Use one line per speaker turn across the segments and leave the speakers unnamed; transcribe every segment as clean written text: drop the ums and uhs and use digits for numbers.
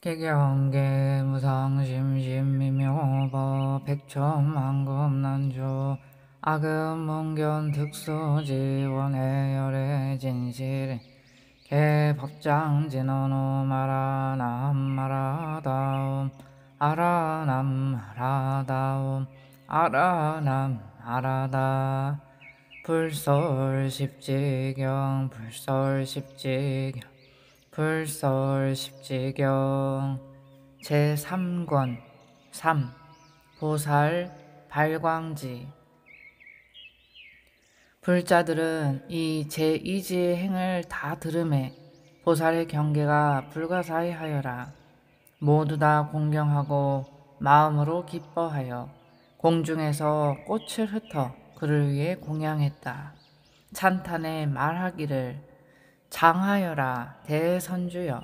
개경계 무상심심미묘법 백천만금난주 악음문견 특수지원의 열애 진실 개법장진언우 마라남 마라다움 아라남 아라다움 아라남 아라다 불설십지경 불설십지경 불설십지경 제3권 3. 보살 발광지. 불자들은 이 제2지의 행을 다 들음에 보살의 경계가 불가사의하여라. 모두 다 공경하고 마음으로 기뻐하여 공중에서 꽃을 흩어 그를 위해 공양했다. 찬탄에 말하기를 장하여라 대선주여,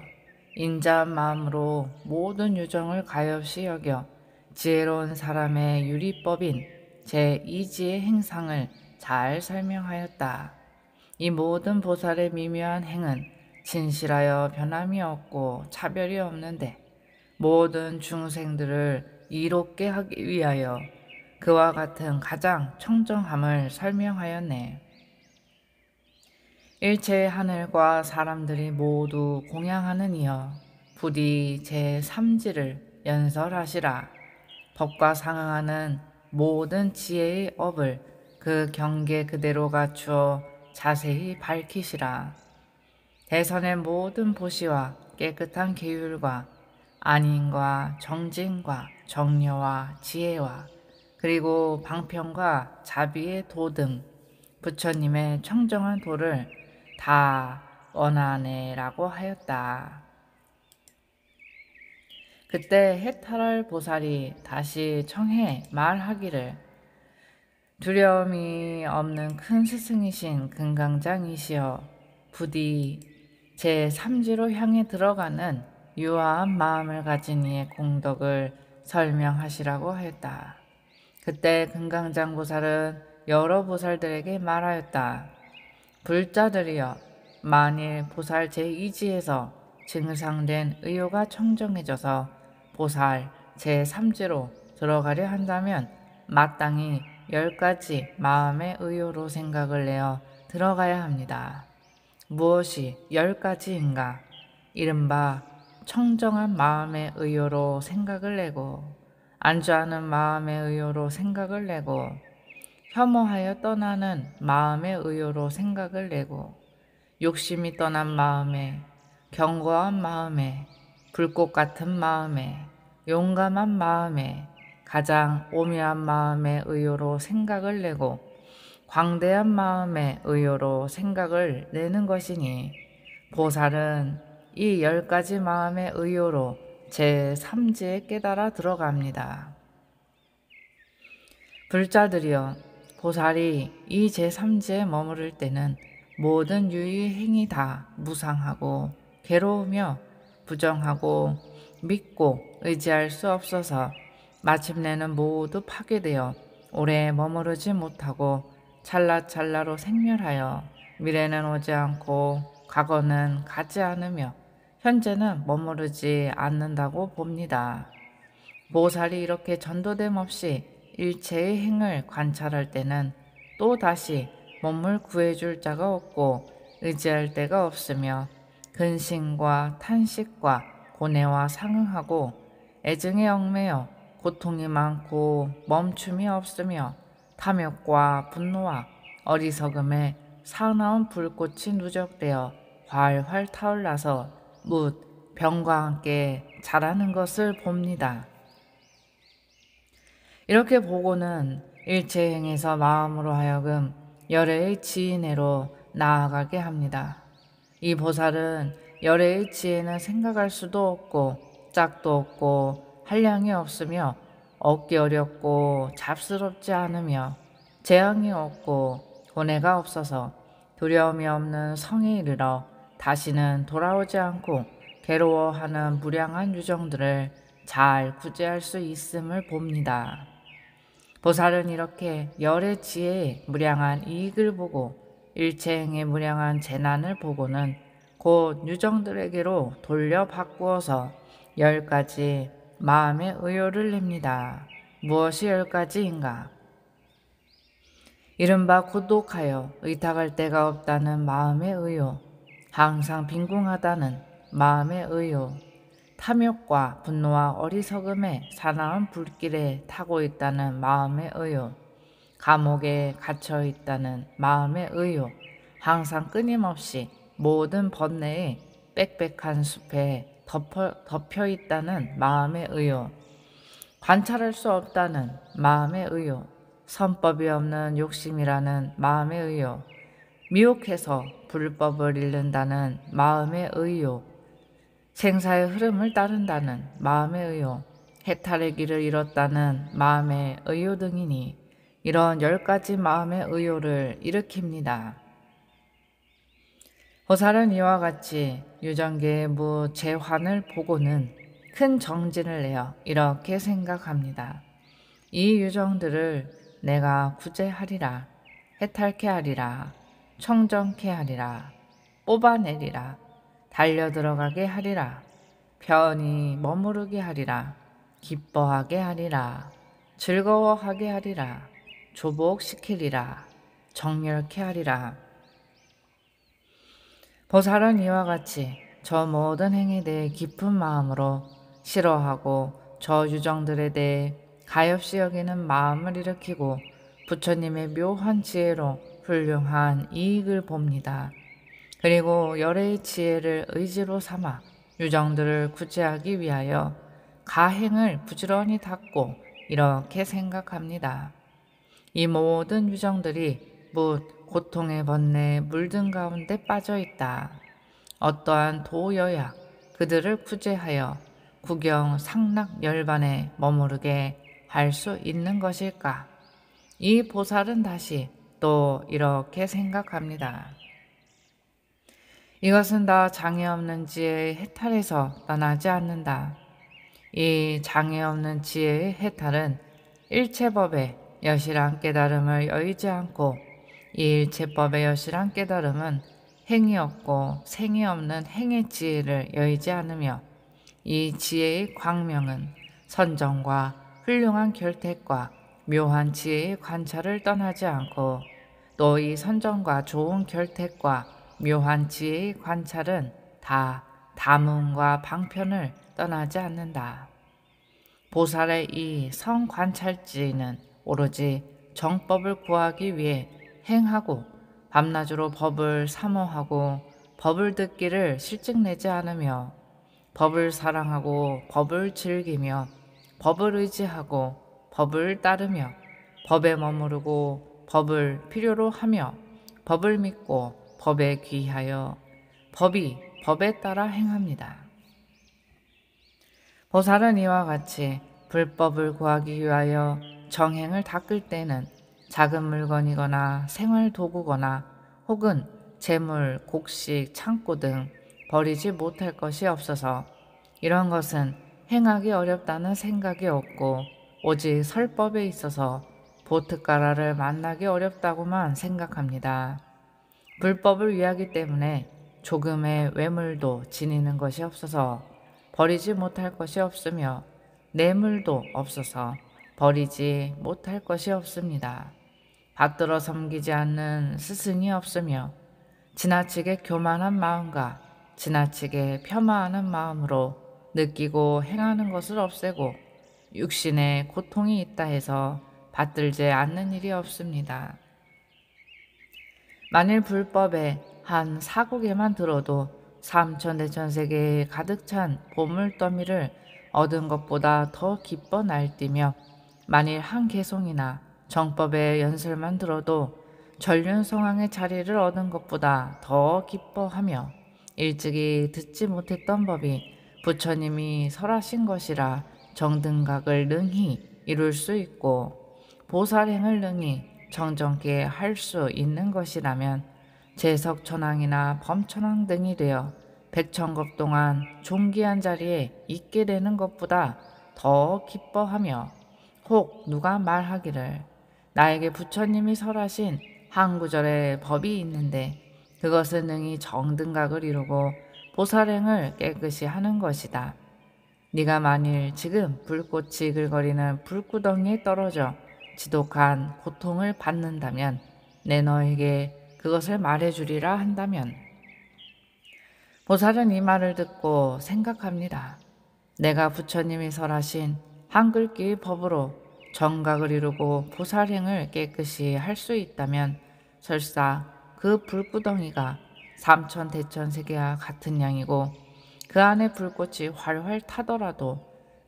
인자한 마음으로 모든 유정을 가엾이 여겨 지혜로운 사람의 유리법인 제2지의 행상을 잘 설명하였다. 이 모든 보살의 미묘한 행은 진실하여 변함이 없고 차별이 없는데 모든 중생들을 이롭게 하기 위하여 그와 같은 가장 청정함을 설명하였네. 일체의 하늘과 사람들이 모두 공양하는 이여 부디 제3지를 연설하시라. 법과 상응하는 모든 지혜의 업을 그 경계 그대로 갖추어 자세히 밝히시라. 대선의 모든 보시와 깨끗한 계율과 안인과 정진과 정려와 지혜와 그리고 방편과 자비의 도 등 부처님의 청정한 도를 다 원하네라고 하였다. 그때 해탈할 보살이 다시 청해 말하기를 두려움이 없는 큰 스승이신 금강장이시여 부디 제3지로 향해 들어가는 유아한 마음을 가진 이의 공덕을 설명하시라고 하였다. 그때 금강장 보살은 여러 보살들에게 말하였다. 불자들이여, 만일 보살 제2지에서 증상된 의요가 청정해져서 보살 제3지로 들어가려 한다면 마땅히 10가지 마음의 의요로 생각을 내어 들어가야 합니다. 무엇이 10가지인가? 이른바 청정한 마음의 의요로 생각을 내고, 안주하는 마음의 의요로 생각을 내고, 혐오하여 떠나는 마음의 의요로 생각을 내고, 욕심이 떠난 마음에, 견고한 마음에, 불꽃 같은 마음에, 용감한 마음에, 가장 오묘한 마음의 의요로 생각을 내고 광대한 마음의 의요로 생각을 내는 것이니 보살은 이 10가지 마음의 의요로 제3지에 깨달아 들어갑니다. 불자들이여, 보살이 이 제3지에 머무를 때는 모든 유의 행위 다 무상하고 괴로우며 부정하고 믿고 의지할 수 없어서 마침내는 모두 파괴되어 오래 머무르지 못하고 찰나찰나로 생멸하여 미래는 오지 않고 과거는 가지 않으며 현재는 머무르지 않는다고 봅니다. 보살이 이렇게 전도됨 없이 일체의 행을 관찰할 때는 또 다시 몸을 구해줄 자가 없고 의지할 데가 없으며 근심과 탄식과 고뇌와 상응하고 애증에 얽매여 고통이 많고 멈춤이 없으며 탐욕과 분노와 어리석음에 사나운 불꽃이 누적되어 활활 타올라서 묻 병과 함께 자라는 것을 봅니다. 이렇게 보고는 일체행에서 마음으로 하여금 열애의 지인애로 나아가게 합니다. 이 보살은 열애의 지혜는 생각할 수도 없고 짝도 없고 한량이 없으며 얻기 어렵고 잡스럽지 않으며 재앙이 없고 고뇌가 없어서 두려움이 없는 성에 이르러 다시는 돌아오지 않고 괴로워하는 무량한 유정들을 잘 구제할 수 있음을 봅니다. 보살은 이렇게 열의 지혜의 무량한 이익을 보고 일체행의 무량한 재난을 보고는 곧 유정들에게로 돌려 바꾸어서 10가지 마음의 의욕을 냅니다. 무엇이 10가지인가? 이른바 고독하여 의탁할 데가 없다는 마음의 의욕, 항상 빈궁하다는 마음의 의욕, 탐욕과 분노와 어리석음의 사나운 불길에 타고 있다는 마음의 의욕, 감옥에 갇혀 있다는 마음의 의욕, 항상 끊임없이 모든 번뇌에 빽빽한 숲에 덮여 있다는 마음의 의욕, 관찰할 수 없다는 마음의 의욕, 선법이 없는 욕심이라는 마음의 의욕, 미혹해서 불법을 잃는다는 마음의 의욕, 생사의 흐름을 따른다는 마음의 의욕, 해탈의 길을 잃었다는 마음의 의욕 등이니 이런 10가지 마음의 의욕을 일으킵니다. 보살은 이와 같이 유정계의 무재환을 보고는 큰 정진을 내어 이렇게 생각합니다. 이 유정들을 내가 구제하리라, 해탈케 하리라, 청정케 하리라, 뽑아내리라, 달려들어가게 하리라, 편히 머무르게 하리라, 기뻐하게 하리라, 즐거워하게 하리라, 조복시키리라, 정렬케 하리라. 보살은 이와 같이 저 모든 행에 대해 깊은 마음으로 싫어하고 저 유정들에 대해 가엾이 여기는 마음을 일으키고 부처님의 묘한 지혜로 훌륭한 이익을 봅니다. 그리고 열의 지혜를 의지로 삼아 유정들을 구제하기 위하여 가행을 부지런히 닦고 이렇게 생각합니다. 이 모든 유정들이 묻 고통의 번뇌에 물든 가운데 빠져 있다. 어떠한 도여야 그들을 구제하여 구경 상락 열반에 머무르게 할 수 있는 것일까? 이 보살은 다시 또 이렇게 생각합니다. 이것은 다 장애 없는 지혜의 해탈에서 떠나지 않는다. 이 장애 없는 지혜의 해탈은 일체법의 여실한 깨달음을 여의지 않고 이 일체법의 여실한 깨달음은 행이 없고 생이 없는 행의 지혜를 여의지 않으며 이 지혜의 광명은 선정과 훌륭한 결택과 묘한 지혜의 관찰을 떠나지 않고 또 이 선정과 좋은 결택과 묘한 지혜의 관찰은 다 다문과 방편을 떠나지 않는다. 보살의 이 성관찰지는 오로지 정법을 구하기 위해 행하고 밤낮으로 법을 사모하고 법을 듣기를 실증내지 않으며 법을 사랑하고 법을 즐기며 법을 의지하고 법을 따르며 법에 머무르고 법을 필요로 하며 법을 믿고 법에 귀하여 법에 따라 행합니다. 보살은 이와 같이 불법을 구하기 위하여 정행을 닦을 때는 작은 물건이거나 생활 도구거나 혹은 재물, 곡식, 창고 등 버리지 못할 것이 없어서 이런 것은 행하기 어렵다는 생각이 없고 오직 설법에 있어서 보트가라를 만나기 어렵다고만 생각합니다. 불법을 위하기 때문에 조금의 외물도 지니는 것이 없어서 버리지 못할 것이 없으며 뇌물도 없어서 버리지 못할 것이 없습니다. 받들어 섬기지 않는 스승이 없으며 지나치게 교만한 마음과 지나치게 폄하하는 마음으로 느끼고 행하는 것을 없애고 육신에 고통이 있다 해서 받들지 않는 일이 없습니다. 만일 불법에 한 사국에만 들어도 삼천대천세계에 가득 찬 보물더미를 얻은 것보다 더 기뻐 날뛰며 만일 한 개송이나 정법의 연설만 들어도 전륜성왕의 자리를 얻은 것보다 더 기뻐하며 일찍이 듣지 못했던 법이 부처님이 설하신 것이라 정등각을 능히 이룰 수 있고 보살행을 능히 정정케 할 수 있는 것이라면 재석천왕이나 범천왕 등이 되어 백천급 동안 존귀한 자리에 있게 되는 것보다 더 기뻐하며 혹 누가 말하기를 나에게 부처님이 설하신 한 구절의 법이 있는데 그것은 능히 정등각을 이루고 보살행을 깨끗이 하는 것이다. 네가 만일 지금 불꽃이 이글거리는 불구덩이에 떨어져 지독한 고통을 받는다면 내 너에게 그것을 말해주리라 한다면 보살은 이 말을 듣고 생각합니다. 내가 부처님이 설하신 한글귀의 법으로 정각을 이루고 보살행을 깨끗이 할 수 있다면 설사 그 불구덩이가 삼천대천세계와 같은 양이고 그 안에 불꽃이 활활 타더라도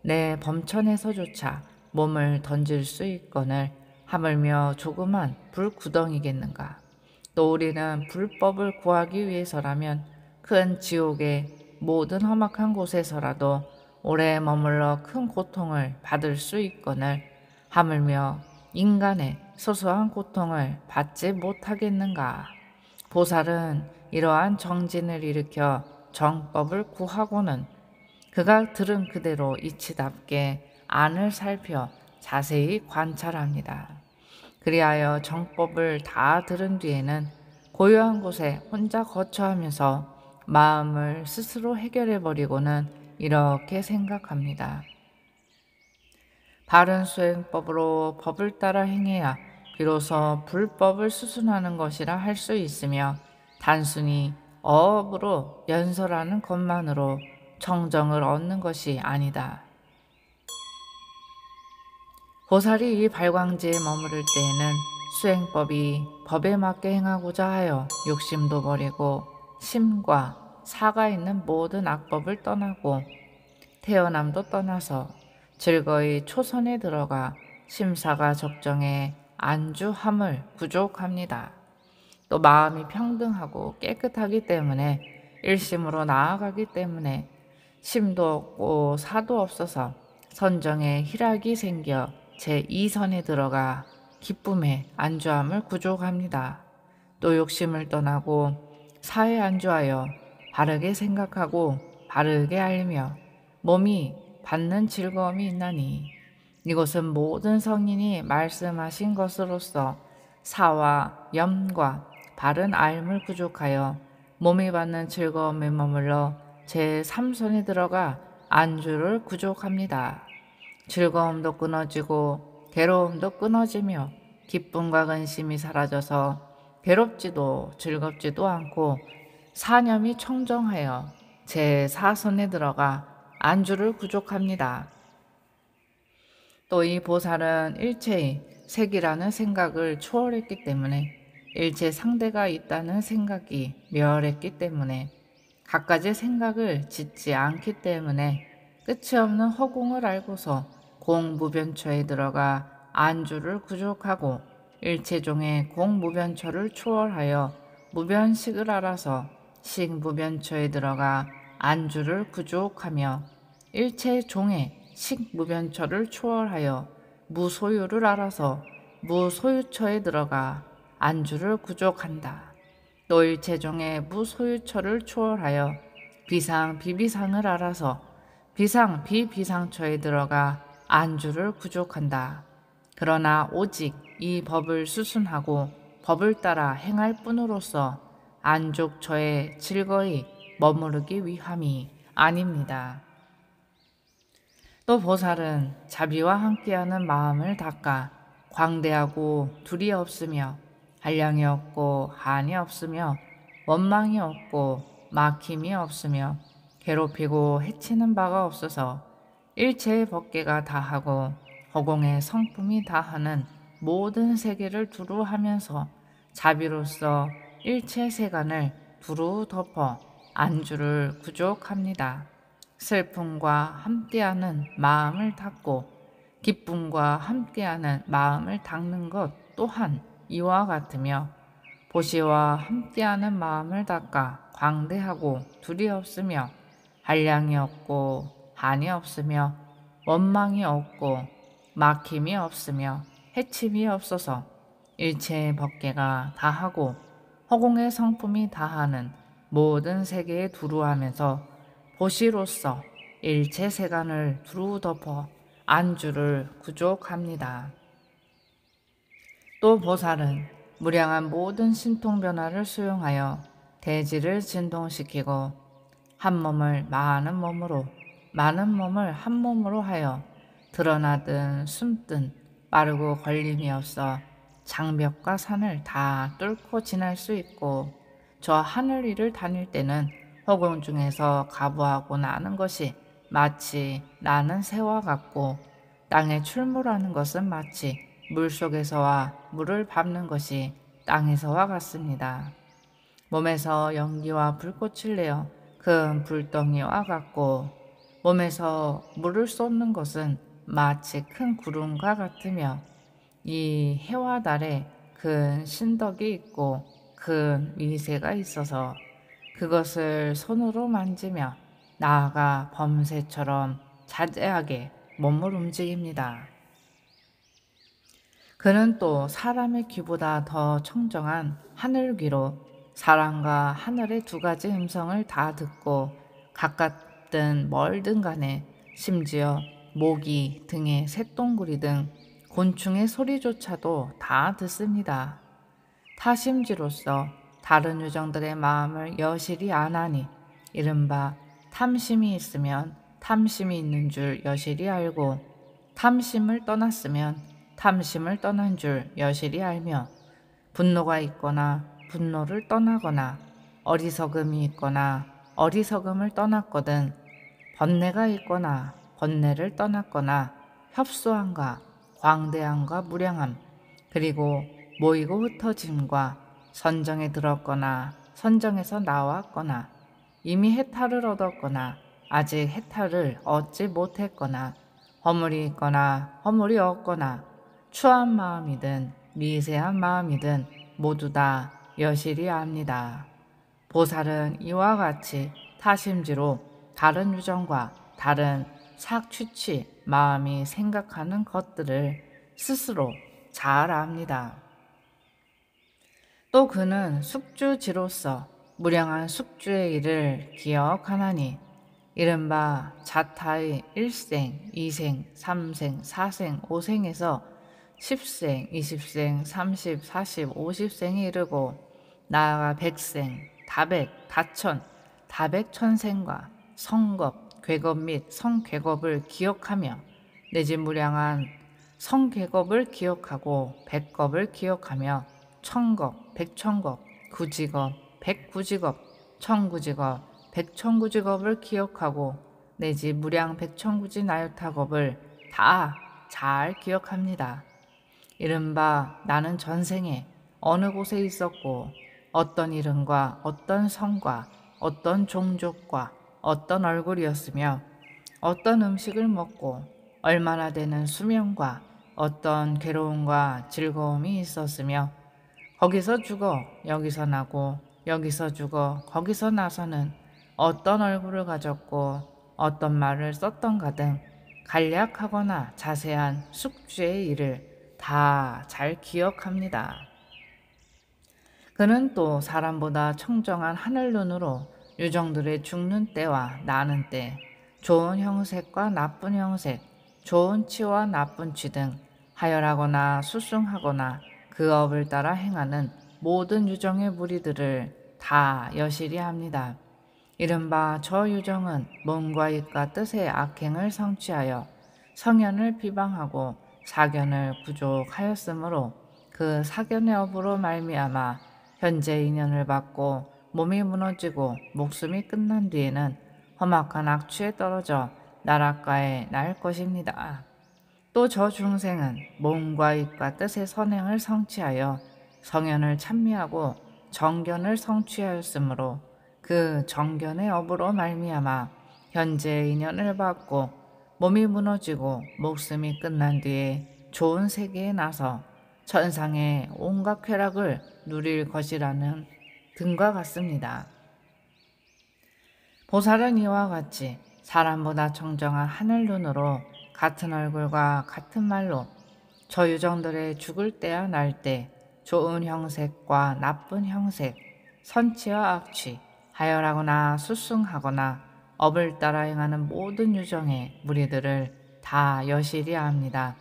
내 범천에서조차 몸을 던질 수 있거늘 하물며 조그만 불구덩이겠는가. 또 우리는 불법을 구하기 위해서라면 큰 지옥의 모든 험악한 곳에서라도 오래 머물러 큰 고통을 받을 수 있거늘 하물며 인간의 소소한 고통을 받지 못하겠는가. 보살은 이러한 정진을 일으켜 정법을 구하고는 그가 들은 그대로 이치답게 안을 살펴 자세히 관찰합니다. 그리하여 정법을 다 들은 뒤에는 고요한 곳에 혼자 거처하면서 마음을 스스로 해결해버리고는 이렇게 생각합니다. 바른 수행법으로 법을 따라 행해야 비로소 불법을 수순하는 것이라 할 수 있으며 단순히 어업으로 연설하는 것만으로 청정을 얻는 것이 아니다. 보살이 이 발광지에 머무를 때에는 수행법이 법에 맞게 행하고자 하여 욕심도 버리고 심과 사가 있는 모든 악법을 떠나고 태어남도 떠나서 즐거이 초선에 들어가 심사가 적정해 안주함을 구족합니다. 또 마음이 평등하고 깨끗하기 때문에 일심으로 나아가기 때문에 심도 없고 사도 없어서 선정에 희락이 생겨 제2선에 들어가 기쁨에 안주함을 구족합니다. 또 욕심을 떠나고 사에 안주하여 바르게 생각하고 바르게 알며 몸이 받는 즐거움이 있나니 이것은 모든 성인이 말씀하신 것으로서 사와 염과 바른 알을 구족하여 몸이 받는 즐거움에 머물러 제3선에 들어가 안주를 구족합니다. 즐거움도 끊어지고 괴로움도 끊어지며 기쁨과 근심이 사라져서 괴롭지도 즐겁지도 않고 사념이 청정하여 제4선에 들어가 안주를 구족합니다. 또 이 보살은 일체의 색이라는 생각을 초월했기 때문에 일체 상대가 있다는 생각이 멸했기 때문에 갖가지 생각을 짓지 않기 때문에 끝이 없는 허공을 알고서 공무변처에 들어가 안주를 구족하고 일체종의 공무변처를 초월하여 무변식을 알아서 식무변처에 들어가 안주를 구족하며 일체종의 식무변처를 초월하여 무소유를 알아서 무소유처에 들어가 안주를 구족한다. 또 일체종의 무소유처를 초월하여 비상 비비상을 알아서 비상 비비상처에 들어가 안주를 구족한다. 그러나 오직 이 법을 수순하고 법을 따라 행할 뿐으로서 안족처에 즐거이 머무르기 위함이 아닙니다. 또 보살은 자비와 함께하는 마음을 닦아 광대하고 둘이 없으며 한량이 없고 한이 없으며 원망이 없고 막힘이 없으며 괴롭히고 해치는 바가 없어서 일체의 법계가 다하고 허공의 성품이 다하는 모든 세계를 두루 하면서 자비로서 일체 세간을 두루 덮어 안주를 구족합니다. 슬픔과 함께하는 마음을 닦고 기쁨과 함께하는 마음을 닦는 것 또한 이와 같으며 보시와 함께하는 마음을 닦아 광대하고 둘이 없으며 한량이 없고 한이 없으며 원망이 없고 막힘이 없으며 해침이 없어서 일체의 법계가 다하고 허공의 성품이 다하는 모든 세계에 두루하면서 보시로서 일체 세간을 두루 덮어 안주를 구족합니다. 또 보살은 무량한 모든 신통 변화를 수용하여 대지를 진동시키고 한 몸을 많은 몸으로 많은 몸을 한 몸으로 하여 드러나든 숨든 빠르고 걸림이 없어 장벽과 산을 다 뚫고 지날 수 있고, 저 하늘 위를 다닐 때는 허공 중에서 가부하고 나는 것이 마치 나는 새와 같고, 땅에 출몰하는 것은 마치 물속에서와 물을 밟는 것이 땅에서와 같습니다. 몸에서 연기와 불꽃을 내어 큰 불덩이와 같고, 몸에서 물을 쏟는 것은 마치 큰 구름과 같으며, 이 해와 달에 큰 신덕이 있고 큰 미세가 있어서 그것을 손으로 만지며 나아가 범새처럼 자제하게 몸을 움직입니다. 그는 또 사람의 귀보다 더 청정한 하늘 귀로 사람과 하늘의 두 가지 음성을 다 듣고, 가깝든 멀든 간에 심지어 모기 등의 새똥구리 등 곤충의 소리조차도 다 듣습니다. 타심지로서 다른 유정들의 마음을 여실히 아나니, 이른바 탐심이 있으면 탐심이 있는 줄 여실히 알고, 탐심을 떠났으면 탐심을 떠난 줄 여실히 알며, 분노가 있거나 분노를 떠나거나 어리석음이 있거나 어리석음을 떠났거든 번뇌가 있거나 번뇌를 떠났거나 협소함과 광대함과 무량함, 그리고 모이고 흩어짐과 선정에 들었거나 선정에서 나왔거나 이미 해탈을 얻었거나 아직 해탈을 얻지 못했거나 허물이 있거나 허물이 없거나 추한 마음이든 미세한 마음이든 모두 다 여실히 압니다. 보살은 이와 같이 타심지로 다른 유정과 다른 착취치 마음이 생각하는 것들을 스스로 잘 압니다. 또 그는 숙주지로서 무량한 숙주의 일을 기억하나니, 이른바 자타의 1생, 2생, 3생, 4생, 5생에서 10생, 20생, 30, 40, 50생에 이르고 나아가 백생, 다백, 다천, 다백천생과 성겁, 괴겁 및 성괴겁을 기억하며 내지 무량한 성괴겁을 기억하고 백겁을 기억하며 천겁, 백천겁, 구지겁, 백구지겁, 천구지겁, 백천구지겁을 기억하고 내지 무량 백천구지 나유타겁을 다 잘 기억합니다. 이른바 나는 전생에 어느 곳에 있었고 어떤 이름과 어떤 성과 어떤 종족과 어떤 얼굴이었으며 어떤 음식을 먹고 얼마나 되는 수명과 어떤 괴로움과 즐거움이 있었으며, 거기서 죽어 여기서 나고 여기서 죽어 거기서 나서는 어떤 얼굴을 가졌고 어떤 말을 썼던가 등 간략하거나 자세한 숙주의 일을 다 잘 기억합니다. 그는 또 사람보다 청정한 하늘 눈으로 유정들의 죽는 때와 나는 때, 좋은 형색과 나쁜 형색, 좋은 치와 나쁜 치 등 하열하거나 수승하거나 그 업을 따라 행하는 모든 유정의 무리들을 다 여실히 합니다. 이른바 저 유정은 몸과 입과 뜻의 악행을 성취하여 성현을 비방하고 사견을 부족하였으므로 그 사견의 업으로 말미암아 현재 인연을 받고 몸이 무너지고 목숨이 끝난 뒤에는 험악한 악취에 떨어져 나락가에 날 것입니다. 또 저 중생은 몸과 입과 뜻의 선행을 성취하여 성현을 찬미하고 정견을 성취하였으므로 그 정견의 업으로 말미암아 현재의 인연을 받고 몸이 무너지고 목숨이 끝난 뒤에 좋은 세계에 나서 천상의 온갖 쾌락을 누릴 것이라는 등과 같습니다. 보살은 이와 같이 사람보다 청정한 하늘 눈으로 같은 얼굴과 같은 말로 저 유정들의 죽을 때야 날 때 좋은 형색과 나쁜 형색, 선치와 악취, 하열하거나 수승하거나 업을 따라 행하는 모든 유정의 무리들을 다 여실히 압니다.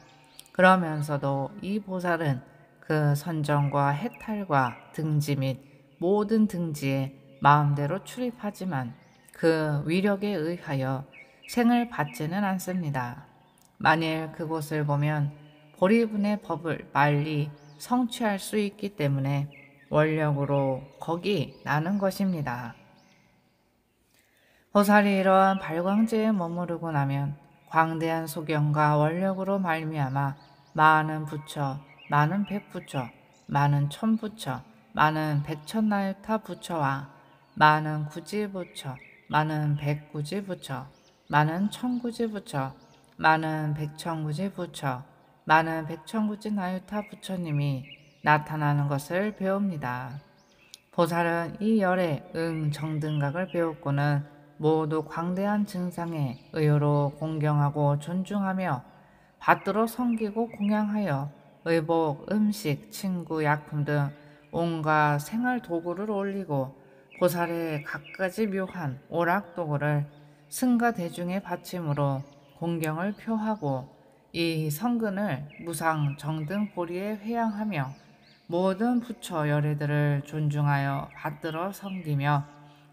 그러면서도 이 보살은 그 선정과 해탈과 등지 및 모든 등지에 마음대로 출입하지만 그 위력에 의하여 생을 받지는 않습니다. 만일 그곳을 보면 보리분의 법을 빨리 성취할 수 있기 때문에 원력으로 거기 나는 것입니다. 보살이 이러한 발광제에 머무르고 나면 광대한 소경과 원력으로 말미암아 많은 부처, 많은 백부처, 많은 천부처, 많은 백천나유타 부처와 많은 구지부처, 많은 백구지부처, 많은 천구지부처, 많은 백천구지부처, 많은 백천구지 나유타 부처님이 나타나는 것을 배웁니다. 보살은 이 열의 정등각을 배웠고는 모두 광대한 증상에 의요로 공경하고 존중하며 받들어 섬기고 공양하여 의복, 음식, 친구, 약품 등 온갖 생활 도구를 올리고 보살의 갖가지 묘한 오락도구를 승가 대중의 받침으로 공경을 표하고 이 성근을 무상 정등 보리에 회양하며 모든 부처 열애들을 존중하여 받들어 섬기며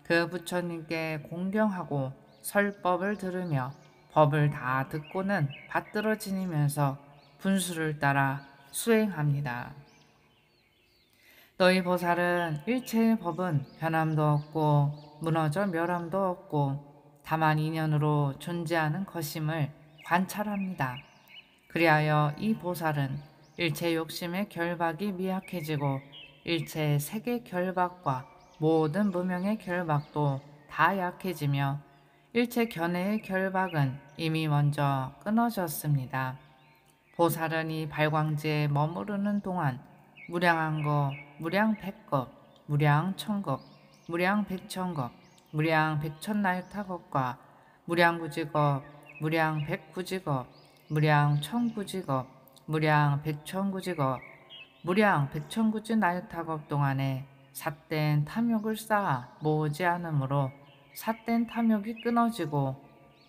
그 부처님께 공경하고 설법을 들으며 법을 다 듣고는 받들어 지니면서 분수를 따라 수행합니다. 너희 보살은 일체의 법은 변함도 없고 무너져 멸함도 없고 다만 인연으로 존재하는 것임을 관찰합니다. 그리하여 이 보살은 일체 욕심의 결박이 미약해지고 일체 색의 결박과 모든 무명의 결박도 다 약해지며 일체 견해의 결박은 이미 먼저 끊어졌습니다. 보살은 이 발광지에 머무르는 동안 무량한 것, 무량 백겁, 무량 천겁, 무량 백천겁, 무량 백천나유타겁과 무량 구지겁, 무량 백구지겁, 무량 천구지겁, 무량 백천구지겁, 무량 백천구지 나유타겁 동안에 삿된 탐욕을 쌓아 모으지 않으므로 삿된 탐욕이 끊어지고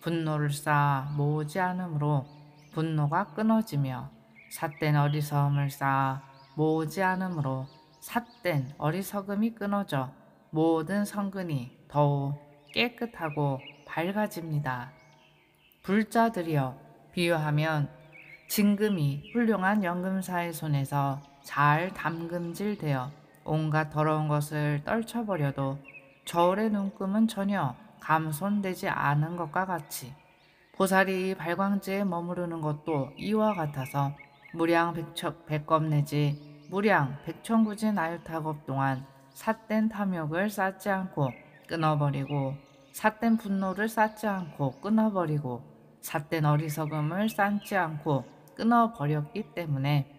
분노를 쌓아 모으지 않으므로 분노가 끊어지며 삿된 어리석음을 쌓아 모으지 않으므로 삿된 어리석음이 끊어져 모든 성근이 더욱 깨끗하고 밝아집니다. 불자들이여 비유하면 진금이 훌륭한 연금사의 손에서 잘 담금질되어 온갖 더러운 것을 떨쳐버려도 저울의 눈금은 전혀 감손되지 않은 것과 같이 보살이 발광지에 머무르는 것도 이와 같아서 무량 백겁 내지 무량 백천구지 나유타겁 동안 삿된 탐욕을 쌓지 않고 끊어버리고 삿된 분노를 쌓지 않고 끊어버리고 삿된 어리석음을 쌓지 않고 끊어버렸기 때문에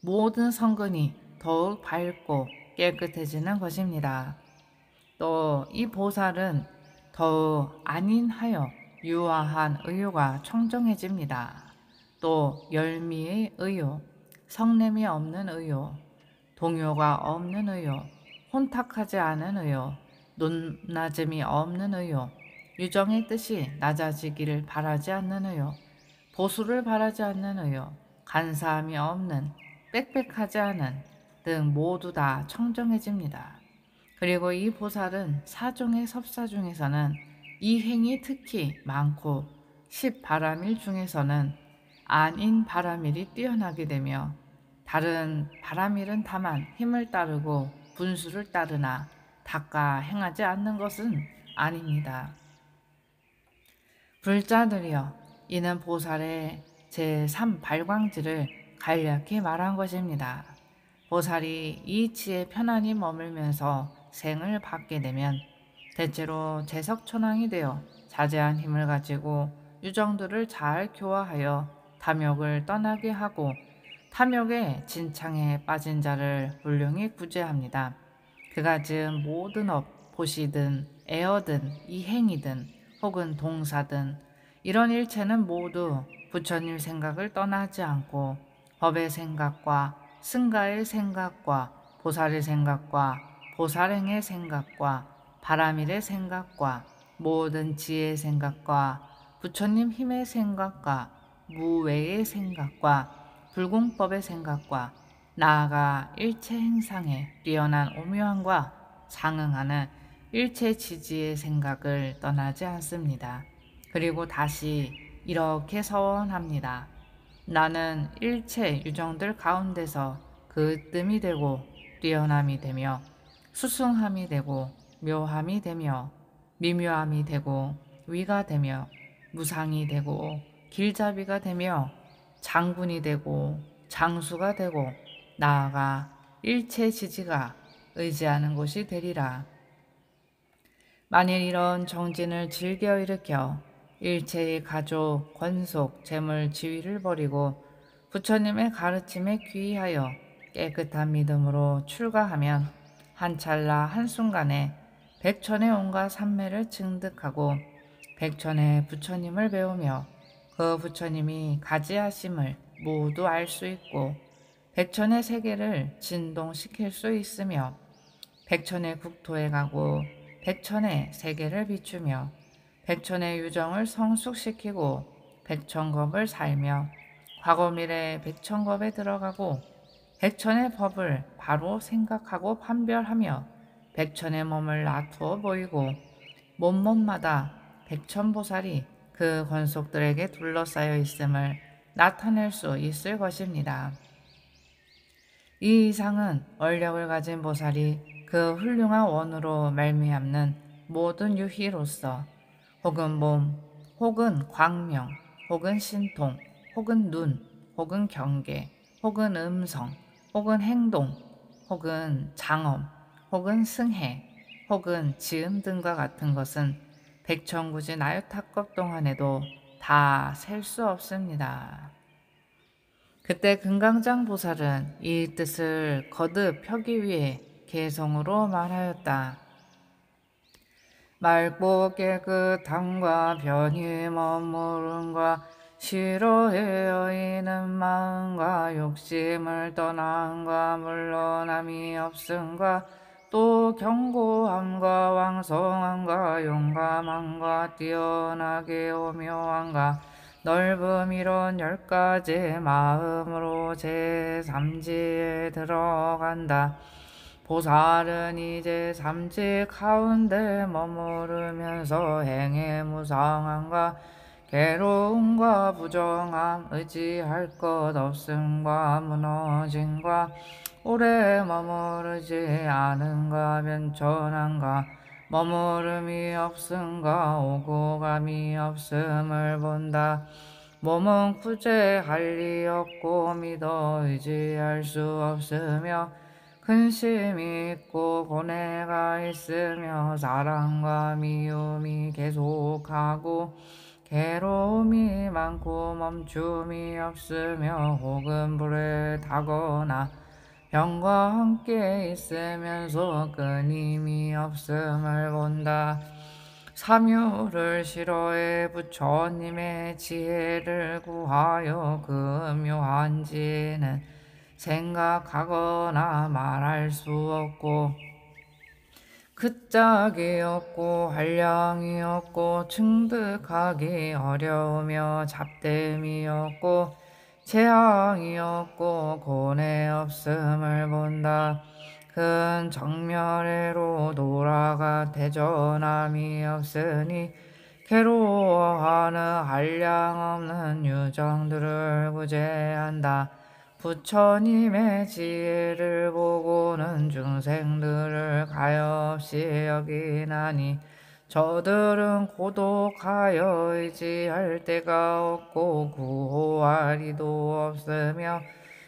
모든 성근이 더욱 밝고 깨끗해지는 것입니다. 또 이 보살은 더욱 안인하여 유아한 의요가 청정해집니다. 또 열미의 의요, 성냄이 없는 의요, 동요가 없는 의요, 혼탁하지 않은 의요, 높낮음이 없는 의요, 유정의 뜻이 낮아지기를 바라지 않는 의요, 보수를 바라지 않는 의요, 간사함이 없는, 빽빽하지 않은 등 모두 다 청정해집니다. 그리고 이 보살은 사종의 섭사 중에서는 이행이 특히 많고 십바라밀 중에서는 안인 바라밀이 뛰어나게 되며 다른 바라밀은 다만 힘을 따르고 분수를 따르나 닦아 행하지 않는 것은 아닙니다. 불자들이여 이는 보살의 제3발광지를 간략히 말한 것입니다. 보살이 이 지에 편안히 머물면서 생을 받게 되면 대체로 재석천왕이 되어 자제한 힘을 가지고 유정들을 잘 교화하여 탐욕을 떠나게 하고 탐욕의 진창에 빠진 자를 훌륭히 구제합니다. 그가 지은 모든 업, 보시든 애어든 이행이든 혹은 동사든 이런 일체는 모두 부처님 생각을 떠나지 않고 법의 생각과 승가의 생각과 보살의 생각과 보살행의 생각과 바라밀의 생각과 모든 지혜의 생각과 부처님 힘의 생각과 무외의 생각과 불공법의 생각과 나아가 일체 행상에 뛰어난 오묘함과 상응하는 일체지지의 생각을 떠나지 않습니다. 그리고 다시 이렇게 서원합니다. 나는 일체 유정들 가운데서 그 뜸이 되고 뛰어남이 되며 수승함이 되고 묘함이 되며 미묘함이 되고 위가 되며 무상이 되고 길잡이가 되며 장군이 되고 장수가 되고 나아가 일체지지가 의지하는 곳이 되리라. 만일 이런 정진을 즐겨 일으켜 일체의 가족, 권속, 재물, 지위를 버리고 부처님의 가르침에 귀의하여 깨끗한 믿음으로 출가하면 한 찰나 한순간에 백천의 온갖 삼매를 증득하고 백천의 부처님을 배우며 그 부처님이 가지하심을 모두 알 수 있고 백천의 세계를 진동시킬 수 있으며 백천의 국토에 가고 백천의 세계를 비추며 백천의 유정을 성숙시키고 백천겁을 살며 과거미래 백천겁에 들어가고 백천의 법을 바로 생각하고 판별하며 백천의 몸을 나투어 보이고 몸마다 백천보살이 그 권속들에게 둘러싸여 있음을 나타낼 수 있을 것입니다. 이 이상은 원력을 가진 보살이 그 훌륭한 원으로 말미암는 모든 유희로서 혹은 몸, 혹은 광명, 혹은 신통, 혹은 눈, 혹은 경계, 혹은 음성, 혹은 행동, 혹은 장엄, 혹은 승해, 혹은 지음 등과 같은 것은 백천구지 나유탑급 동안에도 다 셀 수 없습니다. 그때 금강장 보살은 이 뜻을 거듭 펴기 위해 개성으로 말하였다. 맑고 깨끗함과 변이 머무름과 싫어해여 이는 마음과 욕심을 떠남과 물러남이 없음과 또 견고함과 왕성함과 용감함과 뛰어나게 오묘함과 넓음 이런 10가지 마음으로 제3지에 들어간다. 보살은 이제 삼지 가운데 머무르면서 행해 무상함과 괴로움과 부정함, 의지할 것 없음과 무너짐과 오래 머무르지 않음과 변천함과 머무름이 없음과 오고 감이 없음을 본다. 몸은 구제할 리 없고 믿어 의지할 수 없으며 근심이 있고 고뇌가 있으며 사랑과 미움이 계속하고 괴로움이 많고 멈춤이 없으며 혹은 불에 타거나 병과 함께 있으면서 끊임이 없음을 본다. 삼유를 싫어해 부처님의 지혜를 구하여 그 묘한 지혜는 생각하거나 말할 수 없고 그 짝이 없고 한량이 없고 증득하기 어려우며 잡됨이 없고 재앙이 없고 고뇌 없음을 본다. 큰 정멸해로 돌아가 대전함이 없으니 괴로워하는 한량 없는 유정들을 구제한다. 부처님의 지혜를 보고는 중생들을 가엾이 여기나니 저들은 고독하여 의지할 데가 없고 구호할 이도 없으며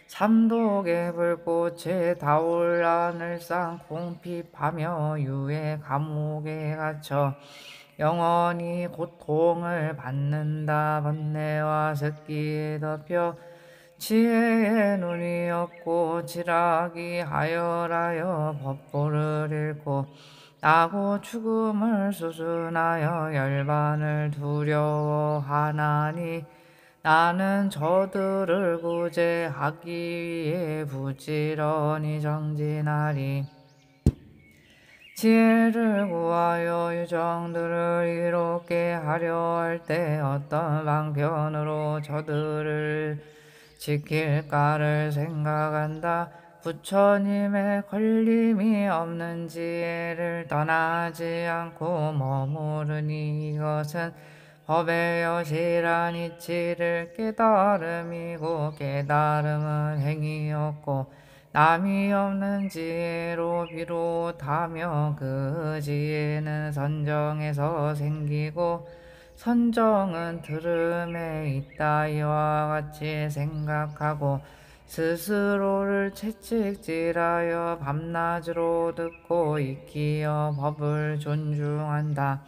삼독의 불꽃에 타올라 늘상 공핍하며 유의 감옥에 갇혀 영원히 고통을 받는다. 번뇌와 습기에 덮여 지혜의 눈이 없고 지락이 하열하여 법보를 잃고 나고 죽음을 수순하여 열반을 두려워하나니 나는 저들을 구제하기 위해 부지런히 정진하리. 지혜를 구하여 유정들을 이롭게 하려 할 때 어떤 방편으로 저들을 지킬까를 생각한다. 부처님의 걸림이 없는 지혜를 떠나지 않고 머무르니 이것은 법의 여실한 이치를 깨달음이고 깨달음은 행위였고 남이 없는 지혜로 비롯하며 그 지혜는 선정에서 생기고 선정은 들음에 있다. 이와 같이 생각하고 스스로를 채찍질하여 밤낮으로 듣고 익히어 법을 존중한다.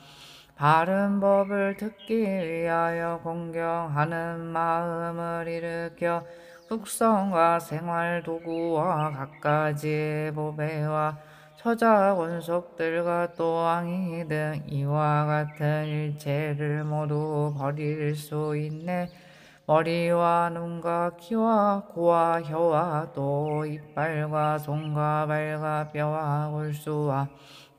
바른 법을 듣기 위하여 공경하는 마음을 일으켜 국성과 생활도구와 갖가지의 보배와 처자 권속들과 또왕이 등 이와 같은 일체를 모두 버릴 수 있네. 머리와 눈과 귀와 코와 혀와 또 이빨과 손과 발과 뼈와 골수와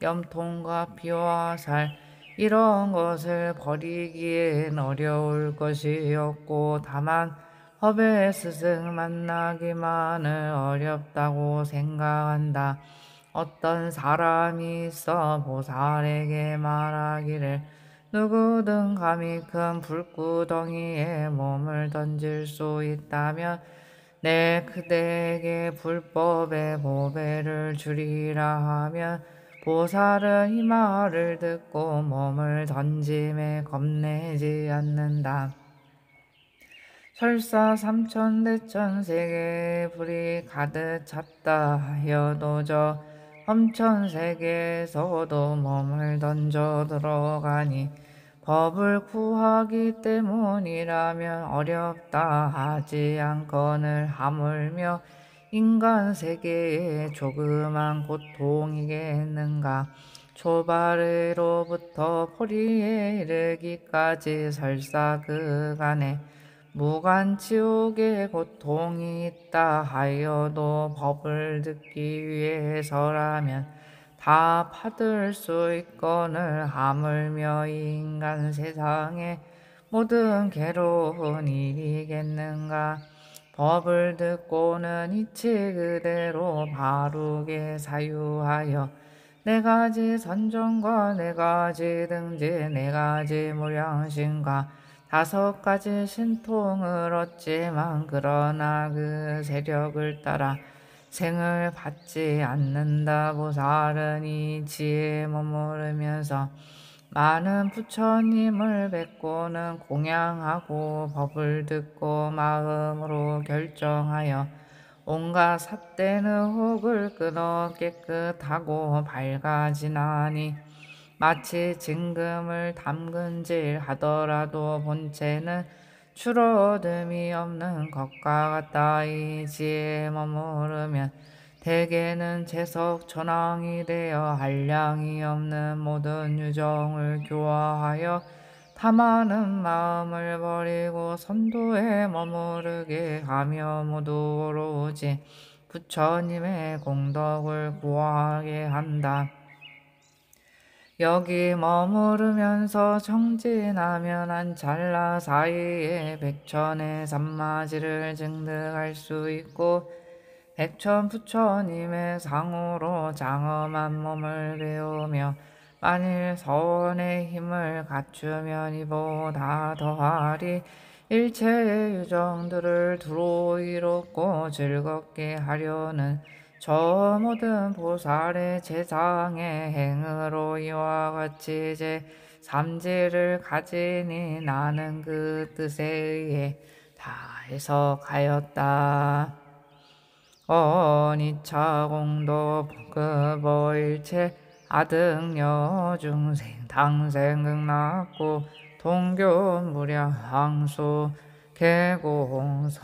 염통과 피와 살 이런 것을 버리기엔 어려울 것이었고 다만 법의 스승 만나기만을 어렵다고 생각한다. 어떤 사람이 있어 보살에게 말하기를 누구든 감히 큰 불구덩이에 몸을 던질 수 있다면 내 그대에게 불법의 보배를 주리라 하면 보살은 이 말을 듣고 몸을 던짐에 겁내지 않는다. 설사 삼천대천 세계의 불이 가득 찼다 하여도 저 험천세계에서도 몸을 던져 들어가니 법을 구하기 때문이라면 어렵다 하지 않거늘 하물며 인간 세계에 조그만 고통이겠는가. 초발의로부터 포리에 이르기까지 설사 그간에 무간지옥의 고통이 있다 하여도 법을 듣기 위해서라면 다 받을 수 있거늘 하물며 이 인간 세상에 모든 괴로운 일이겠는가. 법을 듣고는 이치 그대로 바르게 사유하여 네 가지 선정과 네 가지 등지 네 가지 무량심과 다섯 가지 신통을 얻지만 그러나 그 세력을 따라 생을 받지 않는다. 보살은 이 지혜에 머무르면서 많은 부처님을 뵙고는 공양하고 법을 듣고 마음으로 결정하여 온갖 삿대는 혹을 끊어 깨끗하고 밝아지나니 마치 진금을 담근질 하더라도 본체는 줄어듦이 없는 것과 같다. 이 지혜에 머무르면 대개는 재석 전왕이 되어 한량이 없는 모든 유정을 교화하여 탐하는 마음을 버리고 선도에 머무르게 하며 모두 오로지 부처님의 공덕을 구하게 한다. 여기 머무르면서 정진하면 한 찰나 사이에 백천의 산마지를 증득할 수 있고 백천 부처님의 상으로 장엄한 몸을 배우며 만일 서원의 힘을 갖추면 이보다 더하리. 일체의 유정들을 두루 이롭고 즐겁게 하려는 저 모든 보살의 재상의 행으로 이와 같이 제 삼지를 가지니 나는 그 뜻에 의해 다 해석하였다. 어니차 공도 급어일체 아등여 중생 당생극락고 동교 무량항수 개공성불도